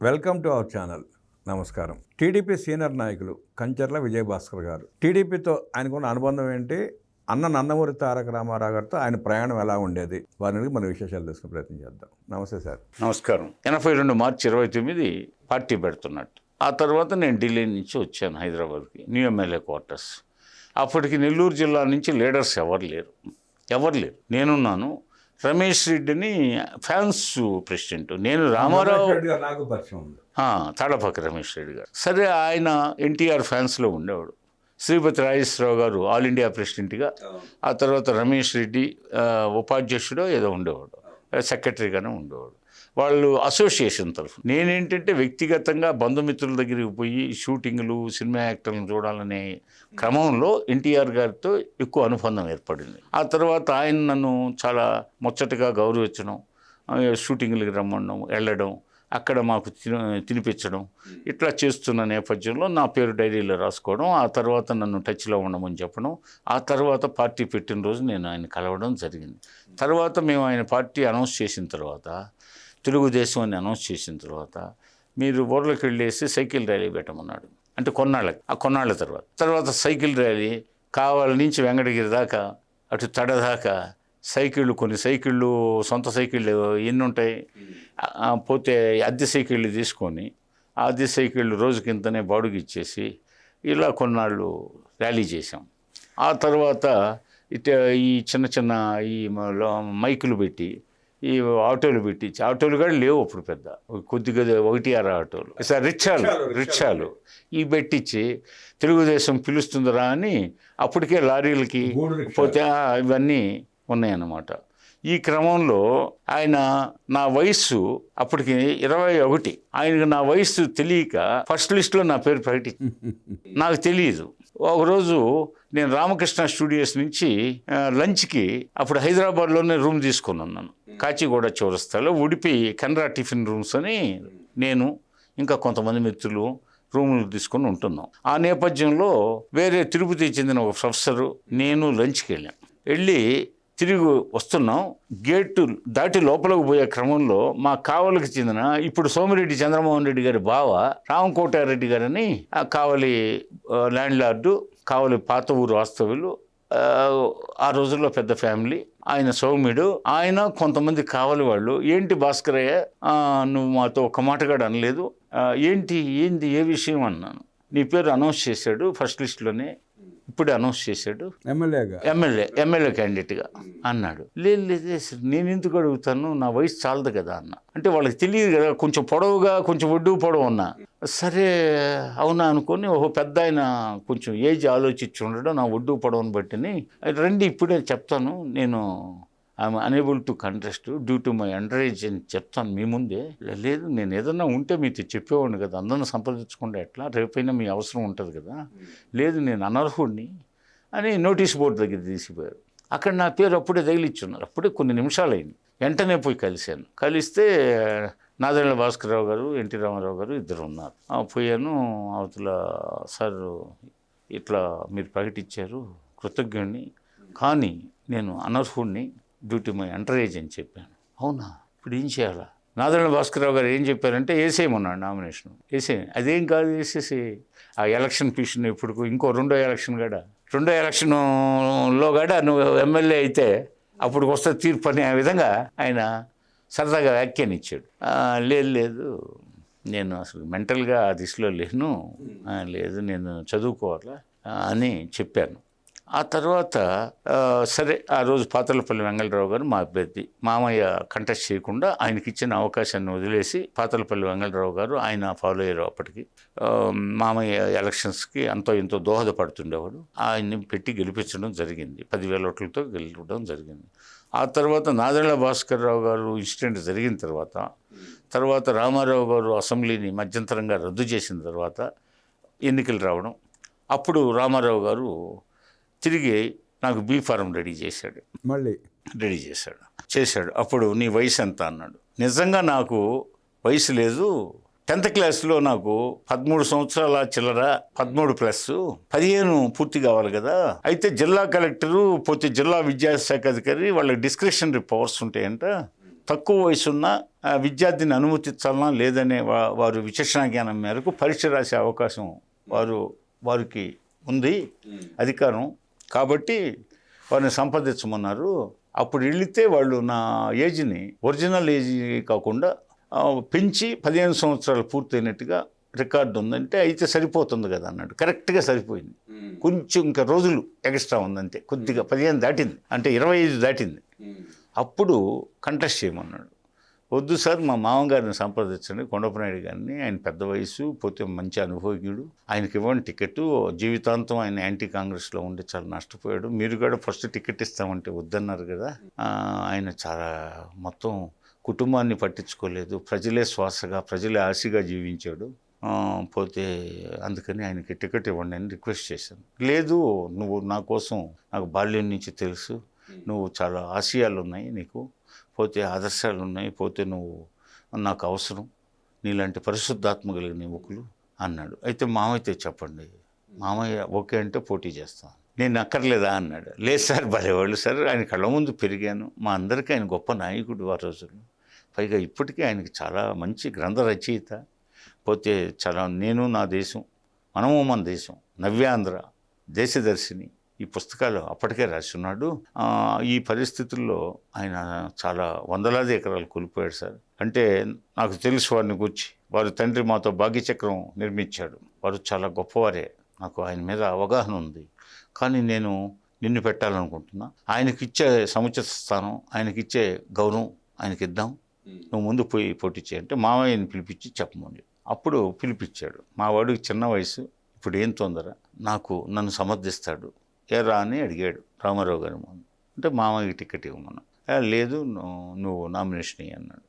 Welcome to our channel. నమస్కారం. TDP senior నాయకులు కంచర్ల విజయభాస్కర్ గారు, టీడీపీతో ఆయనకున్న అనుబంధం ఏంటి, అన్న నందమూరి తారక రామారావు గారితో ఆయన ప్రయాణం ఎలా ఉండేది, వారిని మన విశేషాలు తెలుసుకునే ప్రయత్నం చేద్దాం. నమస్తే సార్. నమస్కారం. 82 మార్చి 29 పార్టీ పెడుతున్నట్టు. ఆ తర్వాత నేను ఢిల్లీ నుంచి వచ్చాను హైదరాబాద్కి, న్యూ ఎమ్మెల్యే క్వార్టర్స్. అప్పటికి నెల్లూరు జిల్లా నుంచి లీడర్స్ ఎవరు లేరు. నేనున్నాను. రమేష్ రెడ్డిని ఫ్యాన్స్ ప్రెసిడెంట్, నేను రామారావు, నాకు పరిచయం ఉంది. తాళపాక రమేష్ రెడ్డి గారు. సరే, ఆయన ఎన్టీఆర్ ఫ్యాన్స్లో ఉండేవాడు. శ్రీపతి రాజేశ్వరరావు గారు ఆల్ ఇండియా ప్రెసిడెంట్గా, ఆ తర్వాత రమేష్ రెడ్డి ఉపాధ్యక్షుడో ఏదో ఉండేవాడు, సెక్రటరీగానే ఉండేవాడు. వాళ్ళు అసోసియేషన్ తరఫు. నేనేంటంటే వ్యక్తిగతంగా బంధుమిత్రుల దగ్గరికి పోయి షూటింగ్లు, సినిమా యాక్టర్లను చూడాలనే క్రమంలో ఎన్టీఆర్ గారితో ఎక్కువ అనుబంధం ఏర్పడింది. ఆ తర్వాత ఆయన నన్ను చాలా ముచ్చటగా గౌరవించడం, షూటింగ్లకి రమ్మడం, వెళ్ళడం, అక్కడ మాకు తినిపించడం, ఇట్లా చేస్తున్న నేపథ్యంలో నా పేరు డైరీలో రాసుకోవడం, ఆ తర్వాత నన్ను టచ్లో ఉండమని చెప్పడం, ఆ తర్వాత పార్టీ పెట్టిన రోజు నేను ఆయన కలవడం జరిగింది. తర్వాత మేము ఆయన పార్టీ అనౌన్స్ చేసిన తర్వాత, తెలుగుదేశం అని అనౌన్స్ చేసిన తర్వాత, మీరు ఊర్లోకి వెళ్ళేసి సైకిల్ ర్యాలీ పెట్టమన్నాడు. అంటే కొన్నాళ్ళ తర్వాత సైకిల్ ర్యాలీ కావాల నుంచి వెంకటగిరి దాకా, అటు తడ దాకా కొన్ని సైకిళ్ళు సొంత సైకిళ్ళు ఎన్ని ఉంటాయి, పోతే అద్దె సైకిళ్ళు తీసుకొని ఆ అద్దె సైకిళ్ళు రోజుకింతనే బాడుగు ఇచ్చేసి ఇలా కొన్నాళ్ళు ర్యాలీ చేసాం. ఆ తర్వాత ఈ చిన్న ఈ మైకులు పెట్టి, ఈ ఆటోలు పెట్టించి, ఆటోలు కూడా లేవు అప్పుడు, పెద్ద కొద్దిగా 1-6 ఆటోలు, రిక్షాలు ఈ పెట్టించి తెలుగుదేశం పిలుస్తుందిరా అని అప్పటికే లారీలకి పోతే ఇవన్నీ ఉన్నాయన్నమాట. ఈ క్రమంలో ఆయన, నా వయస్సు అప్పటికి 21, ఆయనకు నా వయస్సు తెలియక ఫస్ట్ లిస్టులో నా పేరు నాకు తెలియదు. ఒకరోజు నేను రామకృష్ణ స్టూడియోస్ నుంచి లంచ్కి అప్పుడు హైదరాబాద్లోనే రూమ్ తీసుకున్నాను. నన్ను కాచిగూడ చౌరస్తాలో ఉడిపి కెనరా టిఫిన్ రూమ్స్ అని నేను ఇంకా కొంతమంది మిత్రులు రూములు తీసుకొని ఉంటున్నాం. ఆ నేపథ్యంలో వేరే తిరుపతికి చెందిన ఒక ప్రొఫెసరు, నేను లంచ్కి వెళ్ళి తిరిగి వస్తున్నాం. గేటు దాటి లోపలికి పోయే క్రమంలో మా కావలికి చెందిన, ఇప్పుడు సోమిరెడ్డి చంద్రమోహన్ రెడ్డి గారి బావ రామకోటారెడ్డి గారని ఆ కావలి ల్యాండ్ లార్డు, కావలి పాత ఊరు వాస్తవ్యులు, ఆ రోజుల్లో పెద్ద ఫ్యామిలీ, ఆయన సౌమ్యుడు. ఆయన కొంతమంది కావలి వాళ్ళు, ఏంటి భాస్కరయ్య నువ్వు మాతో ఒక మాట కూడా అనలేదు, ఏంది ఏ విషయం అన్నాను. నీ పేరు అనౌన్స్ చేశాడు ఫస్ట్ లిస్టులోనే, ఇప్పుడే అనౌన్స్ చేశాడు ఎమ్మెల్యే క్యాండిడేట్గా అన్నాడు. లేదు నేను ఎందుకు అడుగుతాను, నా వయసు చాలదు కదా అన్న. అంటే వాళ్ళకి తెలియదు కదా, కొంచెం పొడవుగా, కొంచెం ఒడ్డు పొడవు ఉన్నా. సరే అవునా అనుకొని, ఓహో పెద్ద ఆయన కొంచెం ఏజ్ ఆలోచించి ఉండడం, నా ఒడ్డు పొడవును బట్టిని, రండి ఇప్పుడే చెప్తాను, నేను I'm unable to contest due to my under age అని చెప్తాను మీ ముందే. లేదు, నేను ఏదన్నా ఉంటే మీతో చెప్పేవాడిని కదా, అందరిని సంప్రదించకుండా ఎట్లా, రేపైనా మీ అవసరం ఉంటుంది కదా. లేదు, నేను అనర్హుడిని అని నోటీస్ బోర్డు దగ్గర తీసిపోయారు. అక్కడ నా పేరు అప్పుడే తగిలిచ్చున్నారు. అప్పుడే కొన్ని నిమిషాలు అయింది. వెంటనే పోయి కలిస్తే నాదెళ్ల భాస్కరరావు గారు, ఎన్టీ రామారావు గారు ఇద్దరు ఉన్నారు. పోయాను. అవతల సార్ ఇట్లా మీరు ప్రకటించారు, కృతజ్ఞుడిని, కానీ నేను అనర్హుడిని due to my under age అని చెప్పాను. అవునా, ఇప్పుడు ఏం చేయాలా? నాదెళ్ల భాస్కరరావు గారు ఏం చెప్పారంటే, వేసేయమన్నాడు నామినేషన్. అదేం కాదు, వేసేసి ఆ ఎలక్షన్ పిటిషన్ ఇప్పుడు ఇంకో రెండో ఎలక్షన్లో కూడా నువ్వు ఎమ్మెల్యే అయితే అప్పుడు వస్తే తీర్పు అనే విధంగా ఆయన సరదాగా వ్యాఖ్యానిచ్చాడు. లేదు నేను అసలు మెంటల్గా ఆ దిశలో లేను, లేదు నేను చదువుకోవాలా అని చెప్పాను. ఆ తర్వాత సరే, ఆ రోజు పాతలపల్లి వెంగళరావు గారు మా అభ్యర్థి, మామయ్య కంటెస్ట్ చేయకుండా ఆయనకి ఇచ్చిన అవకాశాన్ని వదిలేసి పాతలపల్లి వెంగళరావు గారు, ఆయన ఫాలో అయ్యారు. అప్పటికి మామయ్య ఎలక్షన్స్కి అంతో ఎంతో దోహదపడుతుండేవాడు. ఆయన్ని పెట్టి గెలిపించడం జరిగింది, 10,000 ఓట్లతో గెలవడం జరిగింది. ఆ తర్వాత నాదెళ్ల భాస్కరరావు గారు ఇన్సిడెంట్ జరిగిన తర్వాత రామారావు గారు అసెంబ్లీని మధ్యంతరంగా రద్దు చేసిన తర్వాత ఎన్నికలు రావడం, అప్పుడు రామారావు గారు తిరిగి నాకు బీ ఫారం రెడీ చేశాడు. అప్పుడు నీ వయసు ఎంత అన్నాడు. నిజంగా నాకు వయసు లేదు, 10th క్లాస్లో నాకు 13 సంవత్సరాల చిల్లర, 13+, 15 పూర్తి కావాలి కదా. అయితే జిల్లా కలెక్టరు పోతే జిల్లా విద్యాశాఖ అధికారి వాళ్ళకి డిస్క్రిషనరీ పవర్స్ ఉంటాయంట, తక్కువ వయసున్న విద్యార్థిని అనుమతించాలన్నా లేదనే వారు విచక్షణ జ్ఞానం మేరకు పరీక్ష రాసే అవకాశం వారికి ఉంది అధికారం. కాబట్టి వారిని సంప్రదించమన్నారు. అప్పుడు వెళితే వాళ్ళు నా ఏజ్ని ఒరిజినల్ ఏజ్ కాకుండా పెంచి 15 సంవత్సరాలు పూర్తయినట్టుగా రికార్డు ఉందంటే అయితే సరిపోతుంది కదా అన్నాడు. కరెక్ట్గా సరిపోయింది. కొంచెం ఇంకా రోజులు ఎక్స్ట్రా ఉందంటే, కొద్దిగా 15 దాటింది, అంటే 25 దాటింది. అప్పుడు కంటెస్ట్ చేయమన్నాడు. వద్దు సార్, మా మామగారిని సంప్రదించండి, కొండపనాయుడు గారిని, ఆయన పెద్ద వయసు, పోతే మంచి అనుభవజ్ఞుడు, ఆయనకి ఇవ్వండి టికెట్, జీవితాంతం ఆయన యాంటీ కాంగ్రెస్లో ఉండి చాలా నష్టపోయాడు, మీరు కూడా ఫస్ట్ టికెట్ ఇస్తామంటే వద్దన్నారు కదా, ఆయన చాలా మొత్తం కుటుంబాన్ని పట్టించుకోలేదు, ప్రజలే శ్వాసగా ప్రజలే ఆశగా జీవించాడు, పోతే అందుకని ఆయనకి టికెట్ ఇవ్వండి అని రిక్వెస్ట్ చేశాను. లేదు, నువ్వు నా కోసం, నాకు బాల్యం నుంచి తెలుసు, నువ్వు చాలా ఆశయాలు ఉన్నాయి నీకు, పోతే ఆదర్శాలు ఉన్నాయి, పోతే నువ్వు నాకు అవసరం, నీలాంటి పరిశుద్ధాత్మ కలిగిన యువకులు అన్నాడు. అయితే మామయ్యతో చెప్పండి, మామయ్య ఓకే అంటే పోటీ చేస్తాను. నేను అక్కర్లేదా అన్నాడు. లేదు సార్, భలేవాళ్ళు సార్, ఆయన కళ్ళ ముందు పెరిగాను, మా అందరికీ ఆయన గొప్ప నాయకుడు ఆ రోజుల్లో, పైగా ఇప్పటికీ ఆయనకి చాలా మంచి గ్రంథ రచయిత, పోతే చాలా నేను నా దేశం, మనము మన దేశం, నవ్యాంధ్ర, దేశదర్శిని, ఈ పుస్తకాలు అప్పటికే రాస్తున్నాడు. ఈ పరిస్థితుల్లో ఆయన చాలా వందలాది ఎకరాలు కోల్పోయాడు సార్. అంటే నాకు తెలుసు వారిని గురించి, వారి తండ్రి మాతో భాగ్యచక్రం నిర్మించాడు, వారు చాలా గొప్పవారే, నాకు ఆయన మీద అవగాహన ఉంది, కానీ నేను నిన్ను పెట్టాలనుకుంటున్నా, ఆయనకిచ్చే సముచిత స్థానం, ఆయనకిచ్చే గౌరవం ఆయనకి ఇద్దాం, నువ్వు ముందు పోయి పోటీ చేయంటే మామయ్యని పిలిపించి చెప్పమని. అప్పుడు పిలిపించాడు. మా వాడికి చిన్న వయసు, ఇప్పుడు ఏం తొందర, నన్ను సమర్థిస్తాడు, ఎరా అని అడిగాడు రామారావు గారు. అంటే మామయ్యకి టికెట్ ఇవ్వమన్నా. లేదు, నువ్వు నామినేషన్ ఇయ్యి అన్నాడు.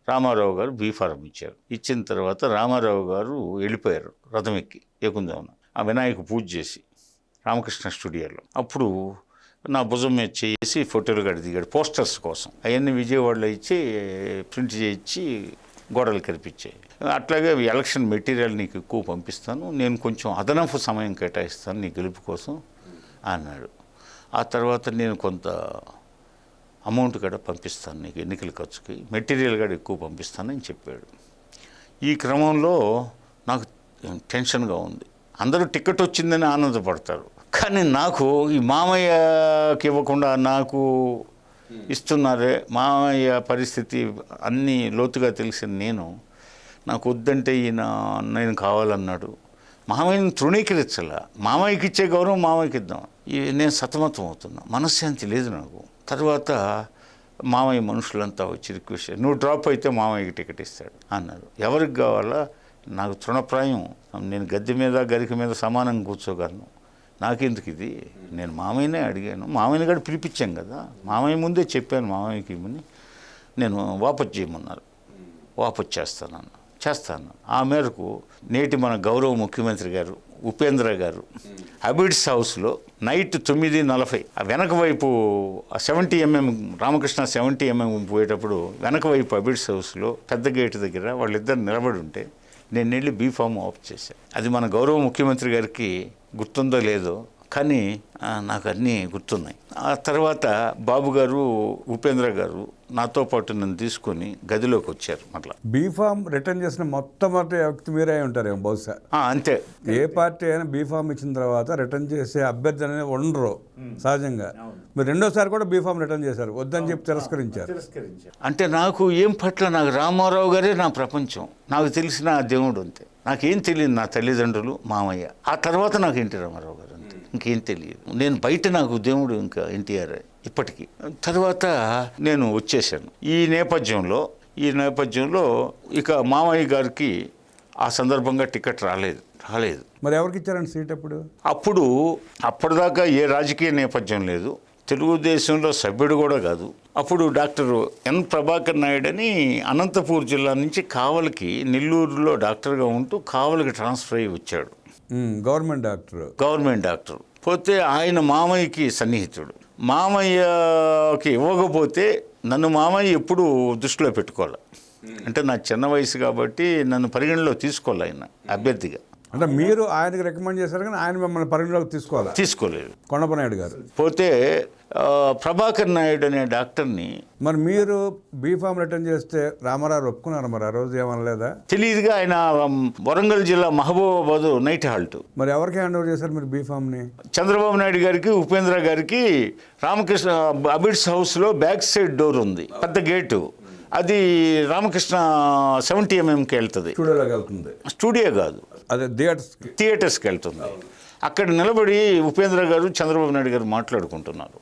రామారావు గారు బీఫారం ఇచ్చారు. ఇచ్చిన తర్వాత రామారావు గారు వెళ్ళిపోయారు రథం ఎక్కి ఏకుందామన్న. ఆ వినాయక పూజ చేసి రామకృష్ణ స్టూడియోలో. అప్పుడు నా భుజం మీద చేసి ఫోటోలు గడి దిగాడు పోస్టర్స్ కోసం. అవన్నీ విజయవాడలో ఇచ్చి ప్రింట్ చేయించి గోడలు కనిపించాయి. అట్లాగే ఎలక్షన్ మెటీరియల్ నీకు ఎక్కువ పంపిస్తాను, నేను కొంచెం అదనపు సమయం కేటాయిస్తాను నీ గెలుపు కోసం అన్నాడు. ఆ తర్వాత నేను కొంత అమౌంట్ కూడా పంపిస్తాను నీకు ఎన్నికల ఖర్చుకి, మెటీరియల్ కూడా ఎక్కువ పంపిస్తానని చెప్పాడు. ఈ క్రమంలో నాకు టెన్షన్గా ఉంది. అందరూ టికెట్ వచ్చిందని ఆనందపడతారు, కానీ నాకు ఈ మామయ్యకి ఇవ్వకుండా నాకు ఇస్తున్నారే, మామయ్య పరిస్థితి అన్నీ లోతుగా తెలిసిన నాకు వద్దంటే నేను కావాలన్నాడు. మామయ్యని తృణీకరించాల, మామయ్యకి ఇచ్చే గౌరవం మామయ్యకి ఇద్దాం. నేను సతమతం అవుతున్నా, మనశ్శాంతి లేదు నాకు. తర్వాత మామయ్య మనుషులంతా వచ్చి రిక్వెస్ట్, నువ్వు డ్రాప్ అయితే మామయ్యకి టికెట్ ఇస్తాడు అన్నారు. ఎవరికి కావాలా, నాకు తృణప్రాయం, నేను గద్దె మీద గరిక మీద సమానంగా కూర్చోగలను, నాకెందుకు ఇది, నేను మామయ్యనే అడిగాను, మామయ్యని కూడా పిలిపించాం కదా, మామయ్య ముందే చెప్పాను మామయ్యకి ఇవ్వని, నేను వాపసు చేయమన్నారు. వాపసు చేస్తాను. ఆ మేరకు నేటి మన గౌరవ ముఖ్యమంత్రి గారు ఉపేంద్ర గారు అబిడ్స్ హౌస్లో నైట్ 9:40 వెనక వైపు 70mm రామకృష్ణ 70mm పోయేటప్పుడు వెనక వైపు అబిడ్స్ హౌస్లో పెద్ద గేటు దగ్గర వాళ్ళిద్దరు నిలబడి ఉంటే నేను వెళ్ళి బీఫామ్ ఆఫ్ చేశాను. అది మన గౌరవ ముఖ్యమంత్రి గారికి గుర్తుందో లేదో, కానీ నాకు అన్నీ గుర్తున్నాయి. ఆ తర్వాత బాబు గారు ఉపేంద్ర గారు నాతో పాటు నన్ను తీసుకొని గదిలోకి వచ్చారు. మళ్ళీ బీఫామ్ రిటర్న్ చేసిన మొట్టమొదటి వ్యక్తి మీరే ఉంటారేమో బహుశా. అంతే, ఏ పార్టీ అయినా బీఫామ్ ఇచ్చిన తర్వాత రిటర్న్ చేసే అభ్యర్థి అనేది ఉండరు సహజంగా. మీరు రెండోసారి కూడా బీఫామ్ రిటర్న్ చేశారు, వద్దని చెప్పి తిరస్కరించారు. అంటే నాకు నాకు రామారావు గారే నా ప్రపంచం, నాకు తెలిసిన దేవుడు అంతే, నాకేం తెలియదు, నా తల్లిదండ్రులు, మామయ్య, ఆ తర్వాత నాకు ఎన్టీ రామారావు గారు అంతే, ఇంకేం తెలియదు. నేను బయట నాకు దేవుడు ఇంకా ఎన్టీఆర్ ఇప్పటికీ. తర్వాత నేను వచ్చేసాను. ఈ నేపథ్యంలో ఇక మామయ్య గారికి ఆ సందర్భంగా టికెట్ రాలేదు. మరి ఎవరికి ఇచ్చారండి సీట్? అప్పటిదాకా ఏ రాజకీయ నేపథ్యం లేదు, తెలుగుదేశంలో సభ్యుడు కూడా కాదు. అప్పుడు డాక్టర్ ఎన్ ప్రభాకర్ నాయుడు అని అనంతపూర్ జిల్లా నుంచి కావలికి, నెల్లూరులో డాక్టర్గా ఉంటూ కావలికి ట్రాన్స్ఫర్ అయ్యి వచ్చాడు. Government doctor. పోతే ఆయన మామయ్యకి సన్నిహితుడు. మామయ్యకి ఇవ్వకపోతే నన్ను మామయ్య ఎప్పుడు దృష్టిలో పెట్టుకోవాలి, అంటే నా చిన్న వయసు కాబట్టి నన్ను పరిగణలో తీసుకోవాలి ఆయన అభ్యర్థిగా. అంటే మీరు ఆయనకి రికమెండ్ చేశారు కానీ ఆయన మిమ్మల్ని పరిగణలోకి తీసుకోలేదు కొండప్ప నాయుడు గారు. పోతే ప్రభాకర్ నాయుడు అనే డాక్టర్ని మరి మీరు బీఫామ్ రిటర్న్ చేస్తే రామారావు ఒప్పుకున్నారు, మరి ఆ రోజు ఏమనలేదా? తెలియదుగా. ఆయన వరంగల్ జిల్లా మహబూబాబాద్ నైట్ హాల్ట్. మరి ఎవరికి హ్యాండ్ ఓవర్ చేశారు మీరు బీఫామ్ని? చంద్రబాబు నాయుడు గారికి, ఉపేంద్ర గారికి రామకృష్ణ అబిడ్స్ హౌస్లో బ్యాక్ సైడ్ డోర్ ఉంది, పెద్ద గేటు. అది రామకృష్ణ 70 mm వెళ్తుంది. స్టూడియోలోకి వెళ్తుంది. స్టూడియో కాదు, అదే థియేటర్స్కి వెళ్తుంది. అక్కడ నిలబడి ఉపేంద్ర గారు, చంద్రబాబు నాయుడు గారు మాట్లాడుకుంటున్నారు.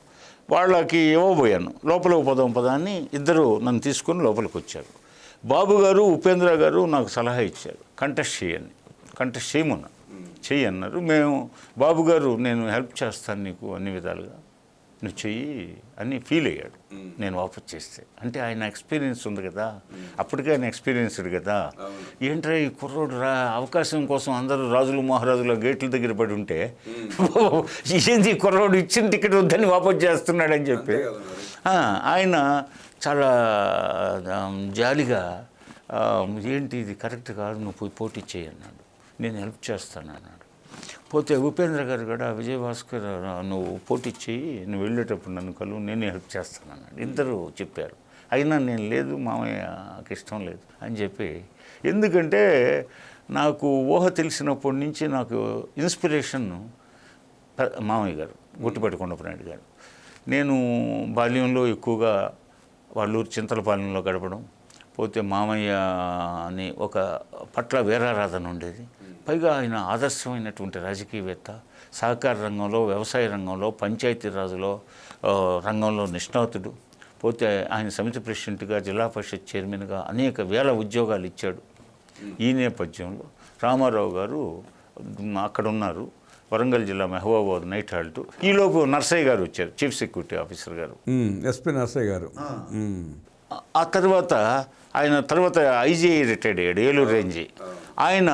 వాళ్ళకి ఇవ్వబోయాను, లోపలికి పోదాం పదాన్ని ఇద్దరు నన్ను తీసుకొని లోపలికి వచ్చారు. బాబు గారు, ఉపేంద్ర గారు నాకు సలహా ఇచ్చారు, కంటెస్ట్ చేయని. కంటెస్ట్ చేయమన్నా చెయ్యి అన్నారు. మేము బాబు గారు నేను హెల్ప్ చేస్తాను నీకు అన్ని విధాలుగా, నువ్వు చెయ్యి అని ఫీల్ అయ్యాడు నేను వాపస్ చేస్తే. అంటే ఆయన ఎక్స్పీరియన్స్ ఉంది కదా, అప్పటికే ఆయన ఎక్స్పీరియన్స్డ్ కదా. ఏంట్రా ఈ కుర్రోడు అవకాశం కోసం అందరూ రాజులు మహారాజుల గేట్ల దగ్గర పడి ఉంటే ఏంది కుర్రోడు ఇచ్చిన టికెట్ వద్దని వాపస్ చేస్తున్నాడని చెప్పి ఆయన చాలా జాలిగా ఏంటి ఇది కరెక్ట్ కాదు, నువ్వు పోయి పోటీ చేయి అన్నాడు. నేను హెల్ప్ చేస్తాను అన్నాడు. పోతే ఉపేంద్ర గారు కూడా విజయభాస్కర్ నువ్వు పోటీ చేయి, నువ్వు వెళ్ళేటప్పుడు నన్ను కలువు, నేనే హెల్ప్ చేస్తాను అన్నాడు. ఇద్దరు చెప్పారు. అయినా నేను లేదు మామయ్యకి ఇష్టం లేదు అని చెప్పి, ఎందుకంటే నాకు ఊహ తెలిసినప్పటి నుంచి నాకు ఇన్స్పిరేషన్ మామయ్య గారు, గుట్టిపాటి కొండప్ప నాయుడు గారు. నేను బాల్యంలో ఎక్కువగా వాళ్ళూరు చింతలపాలెంలో గడపడం, పోతే మామయ్య అని ఒక పట్ల వీరారాధన ఉండేది. పైగా ఆయన ఆదర్శమైనటువంటి రాజకీయవేత్త, సహకార రంగంలో, వ్యవసాయ రంగంలో, పంచాయతీరాజులో రంగంలో నిష్ణాతుడు. పోతే ఆయన సమితి ప్రెసిడెంట్గా, జిల్లా పరిషత్ చైర్మన్గా అనేక వేల ఉద్యోగాలు ఇచ్చాడు. ఈ నేపథ్యంలో రామారావు గారు అక్కడ ఉన్నారు, వరంగల్ జిల్లా మహబూబాబాద్ నైట్ హాల్ట్. ఈలోపు నర్సయ్య గారు వచ్చారు, చీఫ్ సెక్యూరిటీ ఆఫీసర్ గారు, ఎస్పీ నర్సయ్య గారు. ఆ తర్వాత ఆయన ఐజీఐ రిటైర్డ్ అయ్యాడు, ఏలూరు రేంజి. ఆయన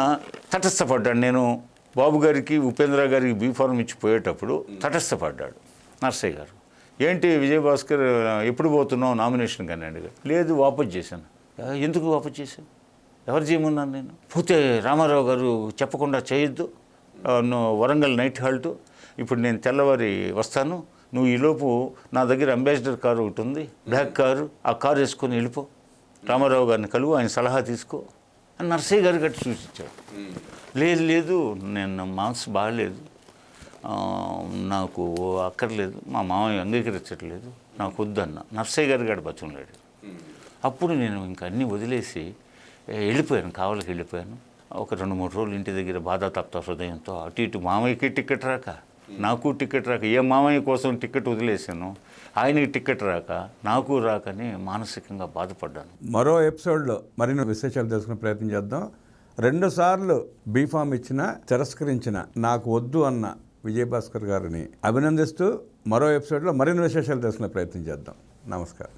తటస్థపడ్డాడు. నేను బాబు గారికి, ఉపేంద్ర గారికి బీఫార్మ్ ఇచ్చిపోయేటప్పుడు తటస్థపడ్డాడు నర్సయ్య గారు. ఏంటి విజయభాస్కర్ ఎప్పుడు పోతున్నావు నామినేషన్ కానీ అడిగాడు. లేదు వాపస్ చేశాను. ఎందుకు వాపస్ చేశాను? ఎవరు చేయమన్నాను నేను? పోతే రామారావు గారు చెప్పకుండా చేయొద్దు, వరంగల్ నైట్ హాల్ట్, ఇప్పుడు నేను తెల్లవారి వస్తాను, నువ్వు ఈలోపు నా దగ్గర అంబాసిడర్ కారు ఒకటి ఉంది, బ్లాక్ కారు, ఆ కారు వేసుకొని వెళ్ళిపో, రామారావు గారిని కలువు, ఆయన సలహా తీసుకో అని నర్సయ్య గారు గట్టి సూచించాడు. లేదు నేను మనసు బాగలేదు, నాకు అక్కర్లేదు, మా మామయ్య అంగీకరించట్లేదు, నాకు వద్దన్న. నర్సయ్య గారు గడి బతుకున్నాడు. అప్పుడు నేను ఇంకా అన్నీ వదిలేసి వెళ్ళిపోయాను, కావలికి వెళ్ళిపోయాను. ఒక 2-3 రోజులు ఇంటి దగ్గర బాధాతప్త హృదయంతో అటు ఇటు, మామయ్యకి టికెట్ రాక, నాకు టికెట్ రాక, ఏ మామయ్య కోసం టికెట్ వదిలేసాను, ఆయనకి టికెట్ రాక, నాకు రాకని మానసికంగా బాధపడ్డాను. మరో ఎపిసోడ్లో మరిన్ని విశేషాలు తెలుసుకునే ప్రయత్నం చేద్దాం. 2 సార్లు బీఫామ్ ఇచ్చిన, తిరస్కరించిన, నాకు వద్దు అన్న విజయభాస్కర్ గారిని అభినందిస్తూ మరో ఎపిసోడ్లో మరిన్ని విశేషాలు తెలుసుకునే ప్రయత్నం చేద్దాం. నమస్కారం.